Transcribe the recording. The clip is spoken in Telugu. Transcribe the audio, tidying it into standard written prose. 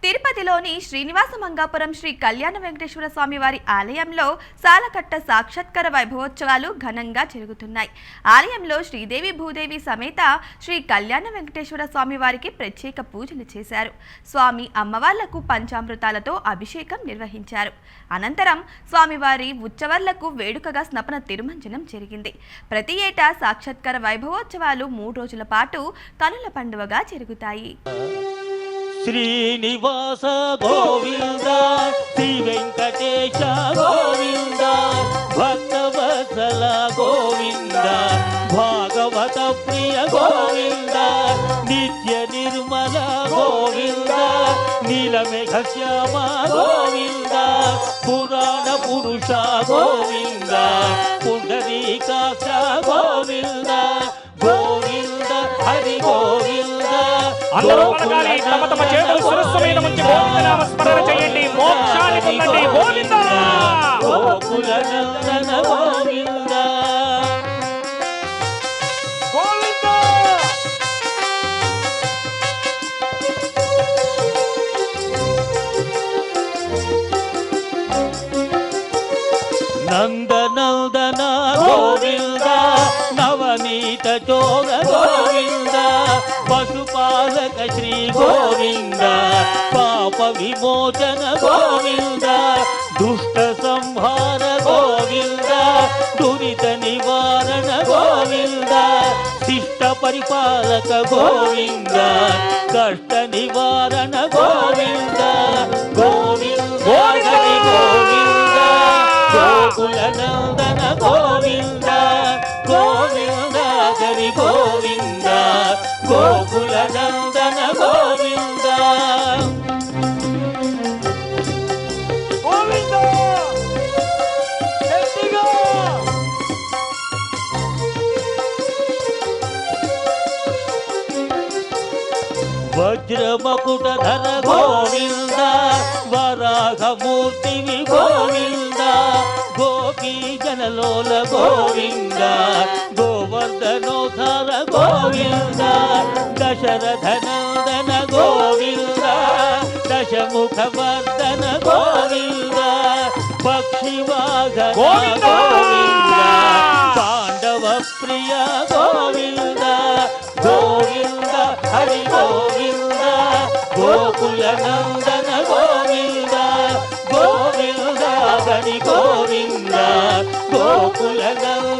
తిరుపతిలోని శ్రీనివాస మంగాపురం శ్రీ కళ్యాణ వెంకటేశ్వర స్వామి వారి ఆలయంలో సాలకట్ట సాక్షాత్కార వైభవోత్సవాలు ఘనంగా జరుగుతున్నాయి. ఆలయంలో శ్రీదేవి భూదేవి సమేత శ్రీ కళ్యాణ వెంకటేశ్వర స్వామి వారికి ప్రత్యేక పూజలు చేశారు. స్వామి అమ్మవార్లకు పంచామృతాలతో అభిషేకం నిర్వహించారు. అనంతరం స్వామివారి ఉత్సవాలకు వేడుకగా స్నపన తిరుమంజనం జరిగింది. ప్రతి ఏటా సాక్షాత్కార వైభవోత్సవాలు 3 రోజుల పాటు కనుల పండువగా జరుగుతాయి. శ్రీనివాస గోవింద శ్రీ వెంకటేశ గోవింద భక్తవత్సల గోవింద భాగవత ప్రియ గోవింద నిత్య నిర్మల గోవింద నీలమేఘ శ్యామ గోవింద పురాణ పురుష గోవింద పుండరీకాక్ష గోవింద గోవింద హరి గోవింద. అందరూ పలకాలి, తమ తమ చేతులు శిరస్సు మీద ఉంచి గోవిందనామ స్మరణ చేయండి. మోక్షాన్ని పొందండి. గోవింద గోకుల నందన గోవింద గోవింద. నందనందన గోవింద నవనీత చోర గోవింద పశుపాలక శ్రీ గోవింద పాప విమోచన గోవింద దుష్ట సంహార గోవింద దురిత నివారణ గోవింద శిష్ట పరిపాలక గోవింద కష్ట నివారణ గోవింద గోవింద హరి గోవింద గోకుల నందన గోవింద గోవింద హరి గోవింద గోకుల నందన గోవింద గోవింద గట్టిగా. వజ్రమకుటధర గోవింద వరాహమూర్తివి గోవింద గోపీ జనలోల గోవింద గోవర్ధనోధర గోవింద దశరథనందన గోవింద దశముఖవర్ధన గోవింద పక్షివాహన గోవింద. గోవింద పాండవ ప్రియ గోవింద గోవింద హరి గోవింద గోకుల నందన గోవింద గోవింద హరి గోవింద గోకుల నందన